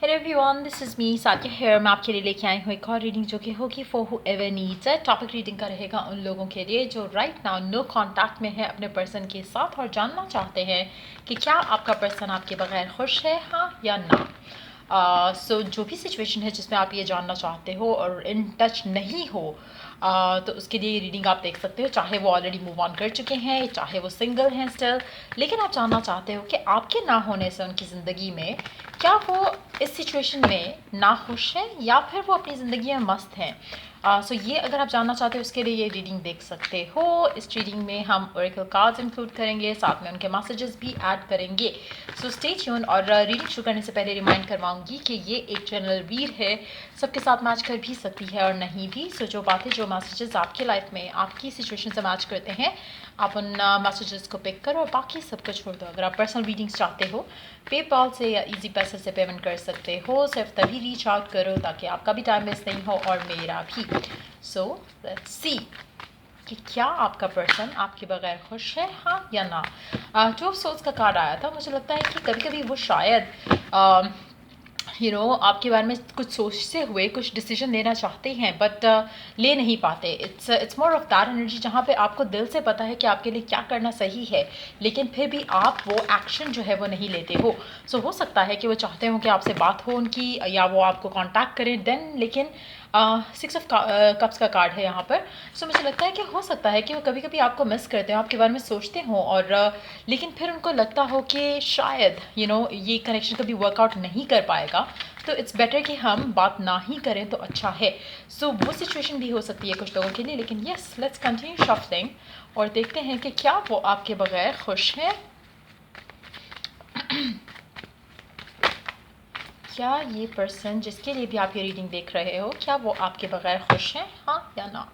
Hello everyone, this is me Sakiya here. मैं आपके लिए लेके आई हूँ एक और रीडिंग जो कि होगी for who ever needs it. Topic reading का रहेगा उन लोगों के लिए जो राइट नाउ नो कांटेक्ट में है अपने पर्सन के साथ और जानना चाहते हैं कि क्या आपका पर्सन आपके बगैर खुश है, हाँ या ना। सो जो भी सिचुएशन है जिसमें आप ये जानना चाहते हो और इन टच नहीं हो, तो उसके लिए ये रीडिंग आप देख सकते हो। चाहे वो ऑलरेडी मूव ऑन कर चुके हैं, चाहे वो सिंगल हैं स्टिल, लेकिन आप जानना चाहते हो कि आपके ना होने से उनकी ज़िंदगी में क्या वो इस सिचुएशन में ना खुश हैं या फिर वो अपनी ज़िंदगी में मस्त हैं। सो ये अगर आप जानना चाहते हो उसके लिए ये रीडिंग देख सकते हो। इस रीडिंग में हम ओरेकल कार्ड्स इंक्लूड करेंगे, साथ में उनके मैसेजेस भी ऐड करेंगे। So stay tune. और रीडिंग शुरू करने से पहले रिमाइंड करवाऊंगी कि ये एक जनरल रीड है, सबके साथ मैच कर भी सकती है और नहीं भी। सो जो बातें, जो मैसेजेस आपके लाइफ में आपकी सिचुएशन से मैच करते हैं, आप उन मैसेजेस को पिक करो और बाकी सबको छोड़ दो। अगर आप पर्सनल रीडिंग्स चाहते हो, पेपॉल से या इजी पैसे से पेमेंट कर सकते हो। सिर्फ तभी रीच आउट करो ताकि आपका भी टाइम वेस्ट नहीं हो और मेरा भी। सो लेट्स सी कि क्या आपका पर्सन आपके बगैर खुश है, हाँ या ना। टू ऑफ सोल्स का कार्ड आया था। मुझे लगता है कि कभी कभी वो शायद आपके बारे में कुछ सोचते हुए कुछ डिसीजन लेना चाहते हैं बट ले नहीं पाते। It's more of that energy जहाँ पे आपको दिल से पता है कि आपके लिए क्या करना सही है, लेकिन फिर भी आप वो एक्शन जो है वो नहीं लेते हो। सो हो सकता है कि वो चाहते हो कि आपसे बात हो उनकी, या वो आपको कांटेक्ट करें देन, लेकिन 6 ऑफ कप्स का कार्ड है यहाँ पर। सो मुझे लगता है कि हो सकता है कि वो कभी कभी आपको मिस करते हो, आपके बारे में सोचते हो और लेकिन फिर उनको लगता हो कि शायद ये कनेक्शन कभी वर्कआउट नहीं कर पाएगा, तो इट्स बेटर कि हम बात ना ही करें तो अच्छा है। सो वो सिचुएशन भी हो सकती है कुछ लोगों के लिए। लेकिन यस, लेट्स कंटिन्यू शफलिंग और देखते हैं कि क्या वो आपके बगैर खुश हैं। क्या ये पर्सन जिसके लिए भी आप ये रीडिंग देख रहे हो, क्या वो आपके बगैर खुश हैं, हाँ या ना।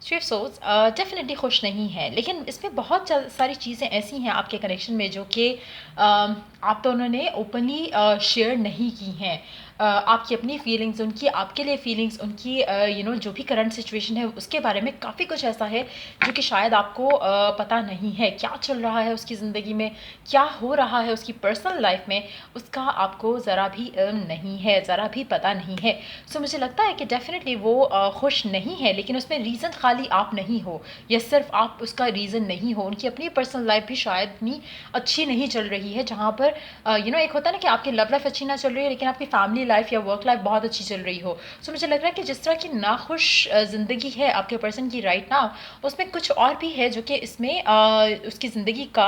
थ्री ऑफ सोल्स डेफिनेटली खुश नहीं है, लेकिन इसमें बहुत सारी चीज़ें ऐसी हैं आपके कनेक्शन में जो कि आप दोनों ने ओपनली शेयर नहीं की हैं। आपकी अपनी फीलिंग्स, उनकी आपके लिए फीलिंग्स, उनकी जो भी करंट सिचुएशन है उसके बारे में काफ़ी कुछ ऐसा है जो कि शायद आपको पता नहीं है। क्या चल रहा है उसकी ज़िंदगी में, क्या हो रहा है उसकी पर्सनल लाइफ में, उसका आपको ज़रा भी नहीं है, ज़रा भी पता नहीं है। सो मुझे लगता है कि डेफिनेटली वो खुश नहीं है, लेकिन उसमें रीज़न खाली आप नहीं हो या सिर्फ आप उसका रीज़न नहीं हो। उनकी अपनी पर्सनल लाइफ भी शायद इतनी अच्छी नहीं चल रही है, जहाँ पर एक होता है ना कि आपकी लव लाइफ अच्छी ना चल रही है लेकिन आपकी फैमिली लाइफ या वर्क लाइफ बहुत अच्छी चल रही हो। सो मुझे लग रहा है कि जिस तरह की नाखुश ज़िंदगी है आपके पर्सन की राइट नाउ, उसमें कुछ और भी है जो कि इसमें उसकी ज़िंदगी का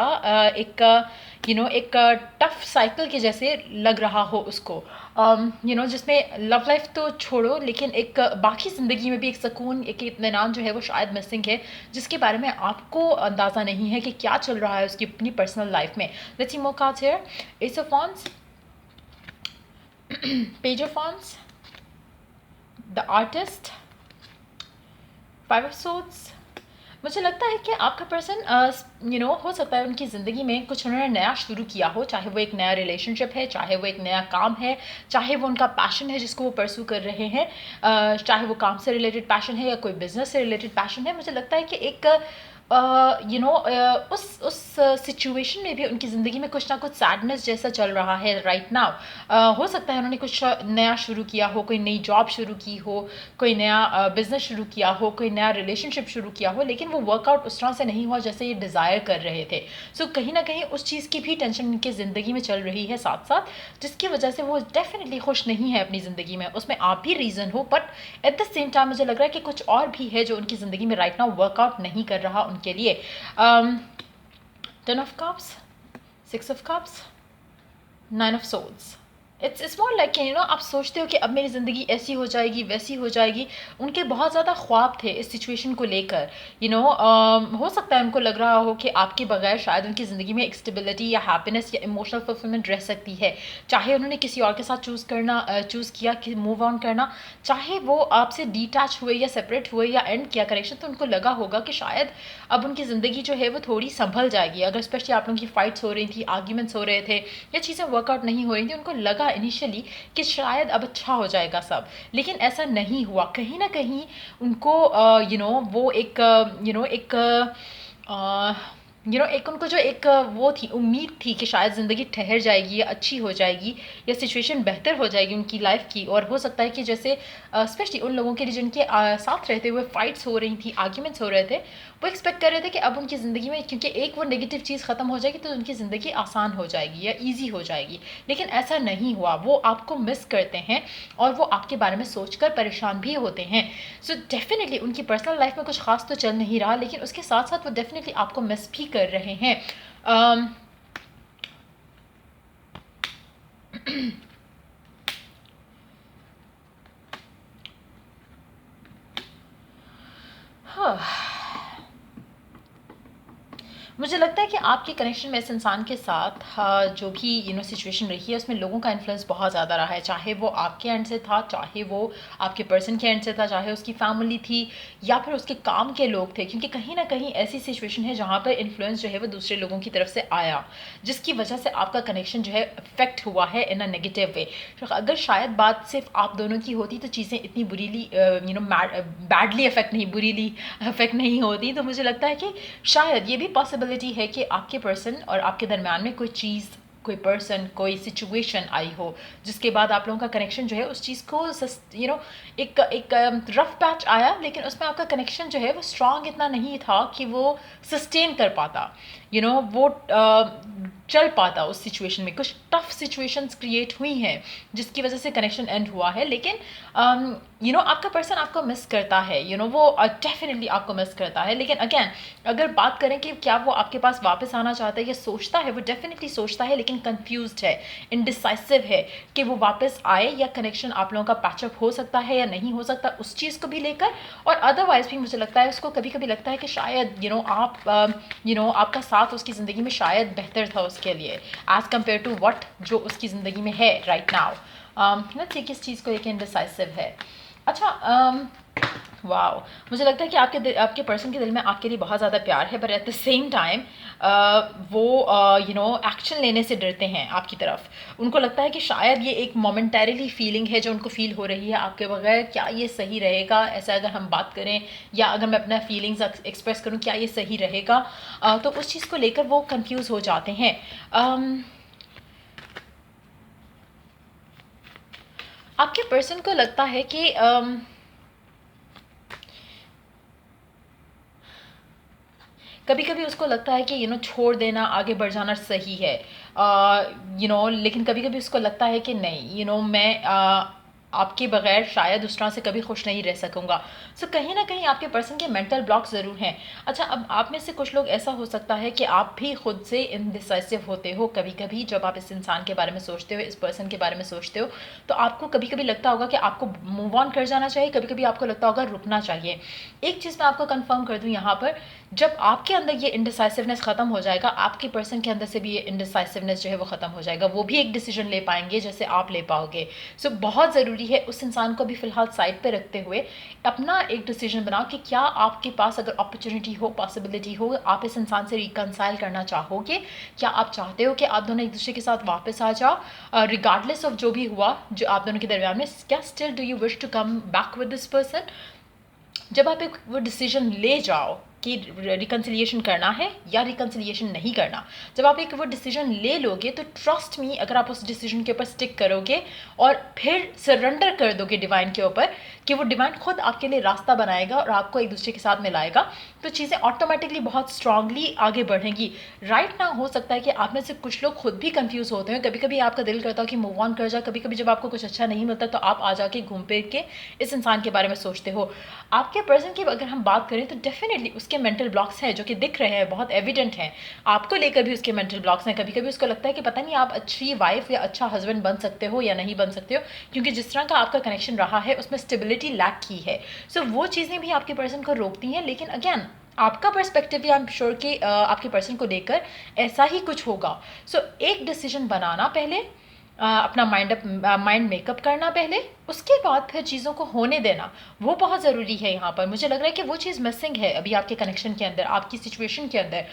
एक टफ साइकिल के जैसे लग रहा हो उसको। जिसमें लव लाइफ तो छोड़ो, लेकिन एक बाकी ज़िंदगी में भी एक सुकून, एक इत्मीनान जो है वो शायद मिसिंग है, जिसके बारे में आपको अंदाज़ा नहीं है कि क्या चल रहा है उसकी अपनी पर्सनल लाइफ में। Let's see more cards here. S of wands, page of wands, the artist, five of swords. मुझे लगता है कि आपका पर्सन हो सकता है उनकी ज़िंदगी में कुछ उन्होंने नया शुरू किया हो, चाहे वो एक नया रिलेशनशिप है, चाहे वो एक नया काम है, चाहे वो उनका पैशन है जिसको वो परस्यू कर रहे हैं, चाहे वो काम से रिलेटेड पैशन है या कोई बिजनेस से रिलेटेड पैशन है। मुझे लगता है कि एक उस सिचुएशन में भी उनकी ज़िंदगी में कुछ ना कुछ सैडनेस जैसा चल रहा है राइट नाउ। हो सकता है उन्होंने कुछ नया शुरू किया हो, कोई नई जॉब शुरू की हो, कोई नया बिजनेस शुरू किया हो, कोई नया रिलेशनशिप शुरू किया हो, लेकिन वो वर्कआउट उस तरह से नहीं हुआ जैसे ये डिज़ायर कर रहे थे। सो कहीं ना कहीं उस चीज़ की भी टेंशन उनकी ज़िंदगी में चल रही है साथ साथ, जिसकी वजह से वो डेफिनेटली खुश नहीं है अपनी ज़िंदगी में। उसमें आप भी रीज़न हो, but at the same time मुझे लग रहा है कि कुछ और भी है जो उनकी ज़िंदगी में राइट नाउ वर्कआउट नहीं कर रहा उनके लिए। 10 of cups, 6 of cups, 9 of swords. It's more like आप सोचते हो कि अब मेरी ज़िंदगी ऐसी हो जाएगी, वैसी हो जाएगी। उनके बहुत ज़्यादा ख्वाब थे इस सिचुएशन को लेकर। हो सकता है उनको लग रहा हो कि आपके बगैर शायद उनकी ज़िंदगी में एक स्टेबिलिटी या हैप्पीनेस या इमोशनल फुलफिलमेंट रह सकती है। चाहे उन्होंने किसी और के साथ चूज़ किया कि मूव ऑन करना, चाहे वो आपसे डिटैच हुए या सेपरेट हुए या एंड किया कनेक्शन, तो उनको लगा होगा कि शायद अब उनकी ज़िंदगी जो है वो थोड़ी संभल जाएगी। अगर स्पेशली आप लोगों की फाइट्स हो रही थी, आर्ग्यूमेंट्स हो रहे थे या चीज़ें वर्कआउट नहीं हो रही थी, उनको लगा इनिशियली कि शायद अब अच्छा हो जाएगा सब, लेकिन ऐसा नहीं हुआ। कहीं ना कहीं उनको वो एक एक उनको जो एक वो थी, उम्मीद थी कि शायद ज़िंदगी ठहर जाएगी या अच्छी हो जाएगी या सिचुएशन बेहतर हो जाएगी उनकी लाइफ की। और हो सकता है कि जैसे स्पेशली उन लोगों के लिए जिनके साथ रहते हुए फाइट्स हो रही थी, आर्ग्यूमेंट्स हो रहे थे, वो एक्सपेक्ट कर रहे थे कि अब उनकी ज़िंदगी में क्योंकि एक वो नेगेटिव चीज़ ख़त्म हो जाएगी तो उनकी ज़िंदगी आसान हो जाएगी या ईजी हो जाएगी। लेकिन ऐसा नहीं हुआ, वो आपको मिस करते हैं और वो आपके बारे में सोचकर परेशान भी होते हैं। सो डेफिनेटली उनकी पर्सनल लाइफ में कुछ खास तो चल नहीं रहा, लेकिन उसके साथ साथ वो डेफिनेटली आपको मिस भी कर रहे हैं। um, हाँ, मुझे लगता है कि आपके कनेक्शन में इस इंसान के साथ जो भी सिचुएशन रही है उसमें लोगों का इन्फ्लुएंस बहुत ज़्यादा रहा है, चाहे वो आपके एंड से था, चाहे वो आपके पर्सन के एंड से था, चाहे उसकी फैमिली थी या फिर उसके काम के लोग थे। क्योंकि कहीं ना कहीं ऐसी सिचुएशन है जहाँ पर इन्फ्लुएंस जो है वो दूसरे लोगों की तरफ से आया, जिसकी वजह से आपका कनेक्शन जो है अफेक्ट हुआ है इन अ नेगेटिव वे। अगर शायद बात सिर्फ आप दोनों की होती तो चीज़ें इतनी बुरीली बैडली अफेक्ट नहीं, बुरीली अफेक्ट नहीं होती। तो मुझे लगता है कि शायद ये भी पॉसिबिलिटी है कि आपके पर्सन और आपके दरम्यान में कोई चीज़, कोई पर्सन, कोई सिचुएशन आई हो जिसके बाद आप लोगों का कनेक्शन जो है उस चीज़ को एक रफ पैच आया, लेकिन उसमें आपका कनेक्शन जो है वो स्ट्रांग इतना नहीं था कि वो सस्टेन कर पाता, वो चल पाता उस सिचुएशन में। कुछ टफ सिचुएशंस क्रिएट हुई हैं जिसकी वजह से कनेक्शन एंड हुआ है। लेकिन आपका पर्सन आपको मिस करता है, वो डेफिनेटली आपको मिस करता है। लेकिन अगेन अगर बात करें कि क्या वो आपके पास वापस आना चाहता है या सोचता है, वो डेफिनेटली सोचता है, लेकिन कंफ्यूज्ड है, इनडिसाइसिव है कि वो वापस आए या कनेक्शन आप लोगों का पैचअप हो सकता है या नहीं हो सकता उस चीज़ को भी लेकर। और अदरवाइज भी मुझे लगता है उसको कभी कभी लगता है कि शायद आपका साथ उसकी ज़िंदगी में शायद बेहतर था उसके लिए एज़ कम्पेयर टू वट जो उसकी ज़िंदगी में है राइट नाउ। लेट्स सी किस चीज़ को लेकर इनडिसाइसिव है। अच्छा, वाओ, मुझे लगता है कि आपके पर्सन के दिल में आपके लिए बहुत ज़्यादा प्यार है, but at the same time वो एक्शन लेने से डरते हैं आपकी तरफ। उनको लगता है कि शायद ये एक मोमेंटरीली फीलिंग है जो उनको फील हो रही है आपके बगैर, क्या ये सही रहेगा, ऐसा अगर हम बात करें या अगर मैं अपना फीलिंग्स एक्सप्रेस करूँ, क्या ये सही रहेगा। तो उस चीज़ को लेकर वो कंफ्यूज हो जाते हैं। आपके पर्सन को लगता है कि कभी कभी उसको लगता है कि छोड़ देना, आगे बढ़ जाना सही है, लेकिन कभी कभी उसको लगता है कि नहीं, मैं आपके बगैर शायद उस तरह से कभी खुश नहीं रह सकूँगा। सो कहीं ना कहीं आपके पर्सन के मेंटल ब्लॉक ज़रूर हैं। अच्छा, अब आप में से कुछ लोग ऐसा हो सकता है कि आप भी खुद से इनडिसाइसिव होते हो कभी कभी, जब आप इस इंसान के बारे में सोचते हो, इस पर्सन के बारे में सोचते हो, तो आपको कभी कभी लगता होगा कि आपको मूव ऑन कर जाना चाहिए, कभी कभी आपको लगता होगा रुकना चाहिए। एक चीज़ मैं आपको कंफर्म कर दूं यहाँ पर, जब आपके अंदर ये इनडिसाइसिवनेस ख़त्म हो जाएगा, आपके पर्सन के अंदर से भी ये इनडिसाइसिवनेस जो है वो ख़त्म हो जाएगा। वो भी एक डिसीजन ले पाएंगे जैसे आप ले पाओगे। सो बहुत ज़रूरी है उस इंसान को भी फ़िलहाल साइड पे रखते हुए अपना एक डिसीजन बनाओ कि क्या आपके पास अगर अपॉर्चुनिटी हो, पॉसिबिलिटी हो, आप इस इंसान से रिकनसाइल करना चाहोगे। क्या आप चाहते हो कि आप दोनों एक दूसरे के साथ वापस आ जाओ रिगार्डलेस ऑफ जो भी हुआ जो आप दोनों के दरमियान में। क्या still do you wish to come back with this person. जब आप एक वो डिसीजन ले जाओ कि रिकन्सिलिएशन करना है या रिकन्सिलिएशन नहीं करना, जब आप एक वो डिसीजन ले लोगे तो ट्रस्ट मी, अगर आप उस डिसीजन के ऊपर स्टिक करोगे और फिर सरेंडर कर दोगे डिवाइन के ऊपर कि वो डिवाइन खुद आपके लिए रास्ता बनाएगा और आपको एक दूसरे के साथ मिलाएगा, तो चीज़ें ऑटोमेटिकली बहुत स्ट्रांगली आगे बढ़ेंगी। राइट ना हो सकता है कि आप में से कुछ लोग खुद भी कंफ्यूज होते हैं, कभी कभी आपका दिल करता है कि मूव ऑन कर जाए, कभी कभी जब आपको कुछ अच्छा नहीं मिलता तो आप आ जाके घूम फिर के इस इंसान के बारे में सोचते हो। आपके पर्सन की अगर हम बात करें तो डेफिनेटली उसके मेंटल ब्लॉक्स हैं जो कि दिख रहे हैं, बहुत एविडेंट हैं। आपको लेकर भी उसके मेंटल ब्लॉक्स हैं। कभी कभी उसको लगता है कि पता नहीं आप अच्छी वाइफ या अच्छा हस्बैंड बन सकते हो या नहीं बन सकते हो, क्योंकि जिस तरह का आपका कनेक्शन रहा है उसमें स्टेबिलिटी लैक की है। सो वो चीज़ें भी आपके पर्सन को रोकती हैं। लेकिन अगेन आपका पर्सपेक्टिव या आई एम श्योर कि आपके पर्सन को लेकर ऐसा ही कुछ होगा। सो एक डिसीजन बनाना पहले, अपना माइंड मेकअप करना पहले, उसके बाद फिर चीज़ों को होने देना, वो बहुत ज़रूरी है। यहाँ पर मुझे लग रहा है कि वो चीज़ मिसिंग है अभी आपके कनेक्शन के अंदर, आपकी सिचुएशन के अंदर।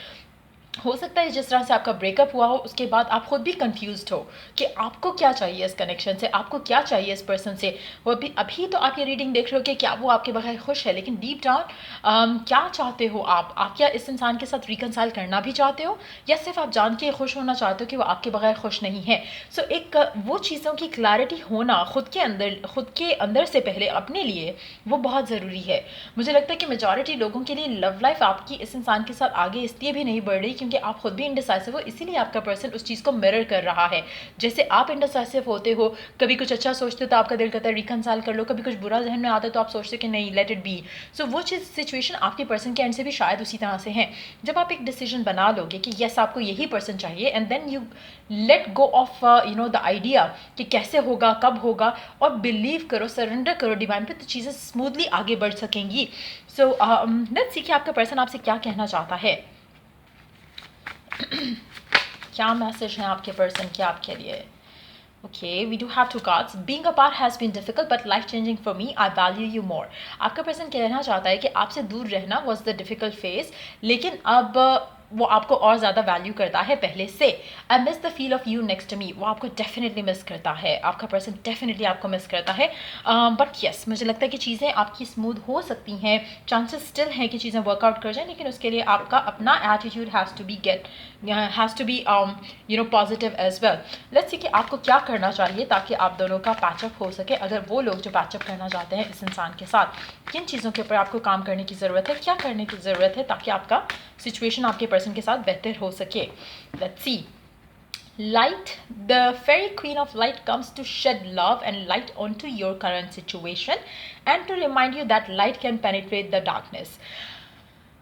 हो सकता है जिस तरह से आपका ब्रेकअप हुआ हो उसके बाद आप खुद भी कंफ्यूज्ड हो कि आपको क्या चाहिए इस कनेक्शन से, आपको क्या चाहिए इस पर्सन से। वो अभी तो आप ये रीडिंग देख रहे हो कि क्या वो आपके बगैर खुश है, लेकिन डीप डाउन क्या चाहते हो आप क्या इस इंसान के साथ रिकनसाइल करना भी चाहते हो, या सिर्फ आप जान के खुश होना चाहते हो कि वो आपके बगैर खुश नहीं है। सो एक वो चीज़ों की क्लैरिटी होना खुद के अंदर से पहले अपने लिए, वो बहुत ज़रूरी है। मुझे लगता है कि मेजॉरिटी लोगों के लिए लव लाइफ आपकी इस इंसान के साथ आगे इसलिए भी नहीं बढ़ रही क्योंकि आप खुद भी इंडिसाइसिव हो, इसीलिए आपका पर्सन उस चीज़ को मिरर कर रहा है। जैसे आप इंडिसाइसिव होते हो, कभी कुछ अच्छा सोचते हो तो आपका दिल करता है रिकनसाइल कर लो, कभी कुछ बुरा जहन में आता है तो आप सोचते हो कि नहीं लेट इट बी। सो वो चीज़ सिचुएशन आपके पर्सन के एंड से भी शायद उसी तरह से है। जब आप एक डिसीजन बना लोगे कि यस आपको यही पर्सन चाहिए, and then you let go of the idea कि कैसे होगा कब होगा, और बिलीव करो, सरेंडर करो डिवाइन पे, तो चीज़ें स्मूथली आगे बढ़ सकेंगी। सो लेट्स सी कि आपका पर्सन आपसे क्या कहना चाहता है। क्या मैसेज है आपके पर्सन के आपके लिए। Okay, we do have two cards. Being apart has been difficult but life changing for me. I value you more. आपका पर्सन कहना चाहता है कि आपसे दूर रहना was the difficult phase, लेकिन अब वो आपको और ज़्यादा वैल्यू करता है पहले से। I miss the feel of you next to me. वो आपको डेफिनेटली मिस करता है, आपका पर्सन डेफिनेटली आपको मिस करता है। बट यस मुझे लगता है कि चीज़ें आपकी स्मूथ हो सकती हैं, चांसेस स्टिल हैं कि चीज़ें वर्कआउट कर जाएं, लेकिन उसके लिए आपका अपना attitude has to be positive as well. Let's see कि आपको क्या करना चाहिए ताकि आप दोनों का पैचअप हो सके। अगर वो लोग जो पैचअप करना चाहते हैं इस इंसान के साथ, किन चीज़ों के ऊपर आपको काम करने की ज़रूरत है, क्या करने की ज़रूरत है ताकि आपका सिचुएशन आपके पर्सन के साथ बेहतर हो सके। Let's see. Light, the fairy queen of light comes to shed love and light onto your current situation and to remind you that light can penetrate the darkness.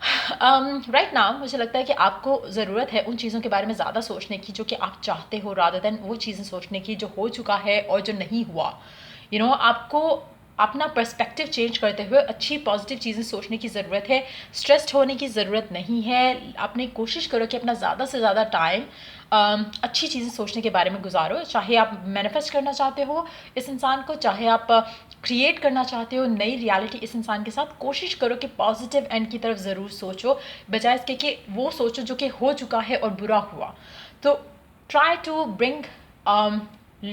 Right now मुझे लगता है कि आपको ज़रूरत है उन चीज़ों के बारे में ज़्यादा सोचने की जो कि आप चाहते हो, रादर देन वो चीज़ें सोचने की जो हो चुका है और जो नहीं हुआ। आपको अपना पर्सपेक्टिव चेंज करते हुए अच्छी पॉजिटिव चीज़ें सोचने की ज़रूरत है। स्ट्रेस्ड होने की ज़रूरत नहीं है। अपनी कोशिश करो कि अपना ज़्यादा से ज़्यादा टाइम अच्छी चीज़ें सोचने के बारे में गुजारो। चाहे आप मैनिफेस्ट करना चाहते हो इस इंसान को, चाहे आप क्रिएट करना चाहते हो नई रियलिटी इस इंसान के साथ, कोशिश करो कि पॉजिटिव एंड की तरफ ज़रूर सोचो, बजाय इसके कि वो सोचो जो कि हो चुका है और बुरा हुआ। तो try to bring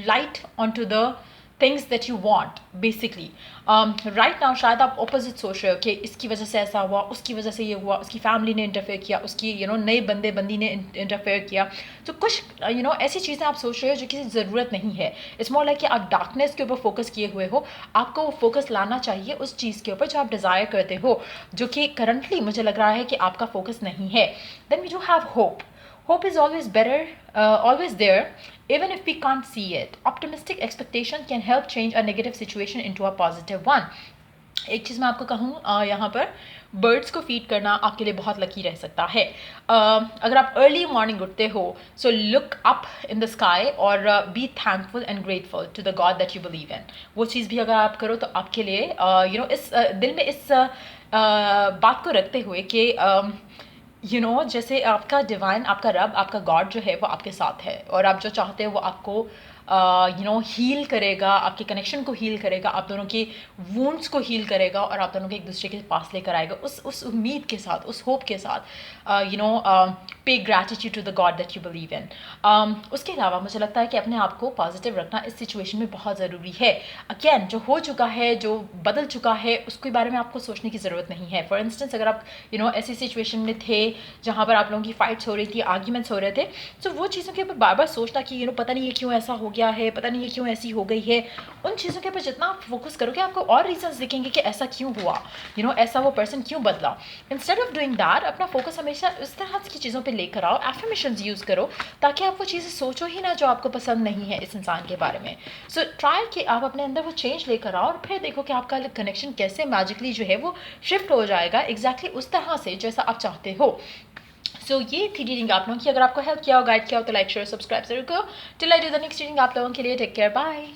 light on to the things that you want basically. Right now शायद आप ऑपोजिट सोच रहे हो कि इसकी वजह से ऐसा हुआ, उसकी वजह से ये हुआ, उसकी फैमिली ने इंटरफेयर किया, उसकी नए बंदे बंदी ने इंटरफेयर किया। तो कुछ ऐसी चीज़ें आप सोच रहे हो जो किसी ज़रूरत नहीं है। इट्स मोर लाइक कि आप डार्कनेस के ऊपर फोकस किए हुए हो। आपको वो फोकस लाना चाहिए उस चीज़ के ऊपर जो आप डिज़ायर करते हो, जो कि करंटली मुझे लग रहा है कि आपका फोकस नहीं है। Then we do have hope. Hope is always better, always there, even if we can't see it. Optimistic expectation can help change a negative situation into a positive one. एक चीज़ मैं आपको कहूँ यहाँ पर, बर्ड्स को feed करना आपके लिए बहुत लकी रह सकता है। अगर आप अर्ली मॉर्निंग उठते हो, so look up in the sky और be thankful and grateful to the god that you believe in. वो चीज़ भी अगर आप करो तो आपके लिए इस दिल में इस बात को रखते हुए कि जैसे आपका डिवाइन, आपका रब, आपका गॉड जो है वो आपके साथ है, और आप जो चाहते हो वो आपको हील करेगा, आपके कनेक्शन को हील करेगा, आप दोनों के वूंड्स को हील करेगा, और आप दोनों को एक दूसरे के पास लेकर आएगा उस उम्मीद के साथ, उस होप के साथ। Pay gratitude to the god that you believe in. उसके अलावा मुझे लगता है कि अपने आप को पॉजिटिव रखना इस सिचुएशन में बहुत ज़रूरी है। अगेन जो हो चुका है, जो बदल चुका है, उसके बारे में आपको सोचने की ज़रूरत नहीं है। फॉर इंस्टेंस अगर आप ऐसी सिचुएशन में थे जहाँ पर आप लोगों की फाइट्स हो रही थी, आर्ग्यूमेंट्स हो रहे थे, तो वो चीज़ों के ऊपर बार बार सोचना कि पता नहीं ये क्यों ऐसा हो गया है, पता नहीं ये क्यों ऐसी हो गई है, उन चीज़ों के ऊपर जितना आप फोकस करोगे आपको और रीजंस दिखेंगे कि ऐसा क्यों हुआ, ऐसा वो पर्सन क्यों बदला। इंस्टेड ऑफ डूइंग दैट अपना फोकस हमेशा उस तरह की चीज़ों पे लेकर आओ, एफर्मेशंस यूज़ करो, ताकि आप वो चीज़ें सोचो ही ना जो आपको पसंद नहीं है इस इंसान के बारे में। सो ट्राई कि आप अपने अंदर वो चेंज लेकर आओ, और फिर देखो कि आपका कनेक्शन कैसे मैजिकली जो है वो शिफ्ट हो जाएगा एग्जैक्टली उस तरह से जैसा आप चाहते हो। सो ये थी रीडिंग आप लोगों की। अगर आपको हेल्प किया हो, गाइड किया हो, तो लाइक शेयर सब्सक्राइब जरूर करो। Till I do the next reading आप लोगों के लिए टेक केयर, बाय।